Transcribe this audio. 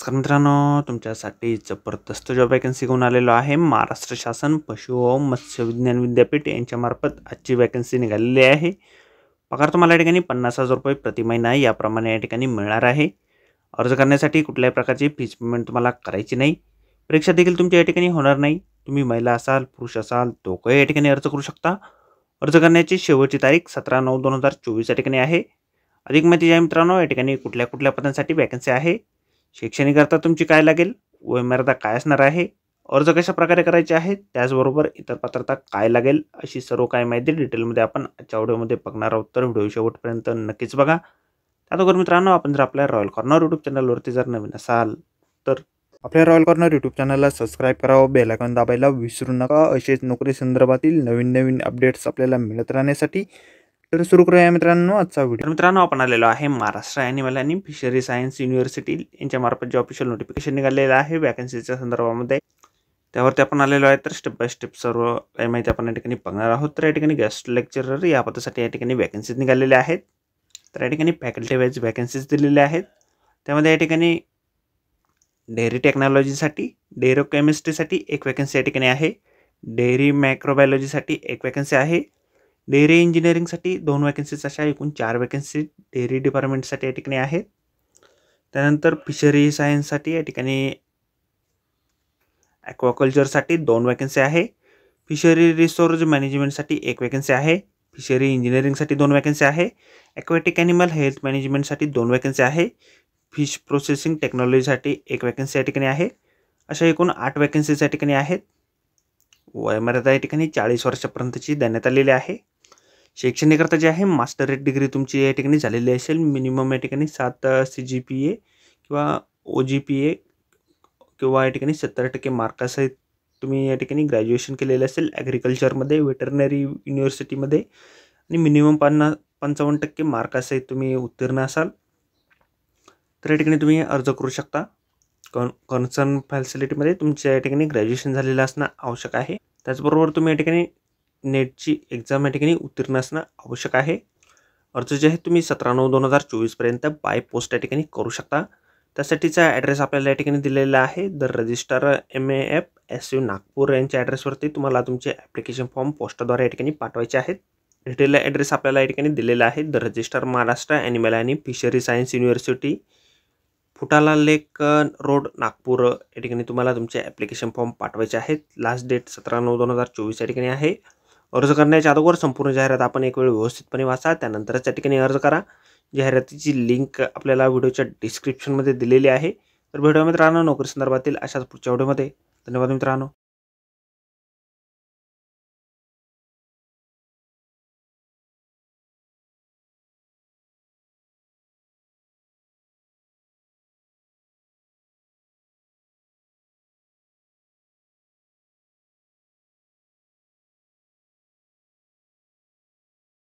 नमस्कार मित्रांनो, तुमच्यासाठी जबरदस्त जॉब वॅकन्सी घेऊन आलेलो आहे। महाराष्ट्र शासन पशु व मत्स्य विज्ञान विद्यापीठ यांच्यामार्फत आजची वॅकन्सी निघालेली आहे। पगार तुम्हाला या ठिकाणी 50,000 रुपये प्रति महिना याप्रमाणे या ठिकाणी मिळणार आहे। अर्ज करण्यासाठी कुठल्याही प्रकारची फीस पेमेंट तुम्हाला करायची नाही। परीक्षा देखील तुमची या ठिकाणी होणार नाही। तुम्ही महिला असाल पुरुष असाल दोघे या ठिकाणी अर्ज करू शकता। अर्ज करण्याची शेवटची तारीख 17/9/2024 या ठिकाणी आहे। अधिक माहिती आहे मित्रांनो, या ठिकाणी कुठल्या पदांसाठी वॅकन्सी आहे, शैक्षणिक अर्हता तुमची काय लागेल, वयोमर्यादा काय असणार आहे, अर्ज कशा प्रकारे करायचे आहे, त्याचबरोबर इतर पात्रता काय लागेल, अशी सर्व काही माहिती डिटेलमध्ये आपण आजच्या व्हिडिओमध्ये बघणार आहोत। तर व्हिडिओ शेवटपर्यंत नक्कीच बघा। त्याचबरोबर मित्रांनो, आपण जर आपल्या रॉयल कॉर्नर यूट्यूब चॅनलवरती जर नवीन असाल तर आपल्या रॉयल कॉर्नर यूट्यूब चॅनलला सबस्क्राईब करावं, बेल आयकॉन दाबायला विसरू नका। असेच नोकरी संदर्भातील नवीन अपडेट्स आपल्याला मिळत राहण्यासाठी। तर सुरू करूया मित्रांनो आजचा व्हिडिओ। मित्रांनो, आपण आलेलो आहे महाराष्ट्र ॲनिमल आणि फिशरी सायन्स युनिव्हर्सिटी यांच्यामार्फत जे ऑफिशियल नोटिफिकेशन निघालेलं आहे वॅकन्सीच्या संदर्भामध्ये, त्यावरती आपण आलेलो आहे। तर स्टेप बाय स्टेप सर्व काही माहिती आपण या ठिकाणी बघणार आहोत। तर या ठिकाणी गेस्ट लेक्चरर या पदासाठी या ठिकाणी वॅकन्सीज निघालेल्या आहेत। तर या ठिकाणी फॅकल्टी वाईज वॅकन्सीज दिलेल्या आहेत। त्यामध्ये या ठिकाणी डेअरी टेक्नॉलॉजीसाठी, डेअरी केमिस्ट्रीसाठी एक वॅकन्सी या ठिकाणी आहे, डेअरी मायक्रोबायोलॉजीसाठी एक वॅकन्सी आहे, डेअरी इंजिनिअरिंगसाठी 2 वॅकन्सीज, अशा एकूण 4 वॅकन्सी डेअरी डिपार्टमेंटसाठी या ठिकाणी आहेत। त्यानंतर फिशरी सायन्ससाठी या ठिकाणी ॲक्वाकल्चरसाठी 2 वॅकन्सी आहे, फिशरी रिसोर्स मॅनेजमेंटसाठी एक वॅकन्सी आहे, फिशरी इंजिनिअरिंगसाठी 2 वॅकन्सी आहे, ॲक्वॅटिक ॲनिमल हेल्थ मॅनेजमेंटसाठी 2 वॅकन्सी आहे, फिश प्रोसेसिंग टेक्नॉलॉजीसाठी एक वॅकन्सी या ठिकाणी आहे। अशा एकूण 8 वॅकन्सीज या ठिकाणी आहेत। वयोमर्यादा या ठिकाणी 40 वर्षापर्यंतची देण्यात आलेली आहे। शैक्षणिक अर्थ जे आहे, मास्टर डिग्री तुमची या ठिकाणी झालेली असेल, मिनिमम या ठिकाणी 7 CGPA किंवा OGPA किंवा या ठिकाणी 70% मार्कासहित तुम्ही या ठिकाणी ग्रॅज्युएशन केलेलं असेल ॲग्रिकल्चरमध्ये, वेटरनरी युनिव्हर्सिटीमध्ये, आणि मिनिमम 55% मार्कासहित तुम्ही उत्तीर्ण असाल तर या ठिकाणी तुम्ही अर्ज करू शकता। कन्सर्न फॅसिलिटीमध्ये तुमच्या या ठिकाणी ग्रॅज्युएशन झालेलं असणं आवश्यक आहे। त्याचबरोबर तुम्ही या ठिकाणी नेटची एक्झाम या ठिकाणी उत्तीर्ण असणं आवश्यक आहे। अर्ज जे आहे तुम्ही 17/9/2024 पर्यंत बाय पोस्ट या ठिकाणी करू शकता। त्यासाठीचा ॲड्रेस आपल्याला या ठिकाणी दिलेला आहे। The registrar MAF SU Nagpur यांच्या ॲड्रेसवरती तुम्हाला तुमचे ॲप्लिकेशन फॉर्म पोस्टद्वारे या ठिकाणी पाठवायचे आहेत। डिटेल ॲड्रेस आपल्याला या ठिकाणी दिलेला आहे। द रजिस्ट्रार महाराष्ट्र ॲनिमल आणि फिशरी सायन्स युनिव्हर्सिटी, फुटाला लेक रोड, नागपूर या ठिकाणी तुम्हाला तुमचे ॲप्लिकेशन फॉर्म पाठवायचे आहेत। लास्ट डेट 17/9/2024 या ठिकाणी आहे। अर्ज करण्याच्या अगोदर संपूर्ण जाहिरात आपण एक वेळ व्यवस्थितपणे वाचा, त्यानंतरच या ठिकाणी अर्ज करा। जाहिरातीची लिंक आपल्याला व्हिडिओच्या डिस्क्रिप्शनमध्ये दिलेली आहे। तर व्हिडिओ मित्रांनो, नोकरी संदर्भातील अशाच पुढच्या व्हिडिओमध्ये। धन्यवाद मित्रांनो।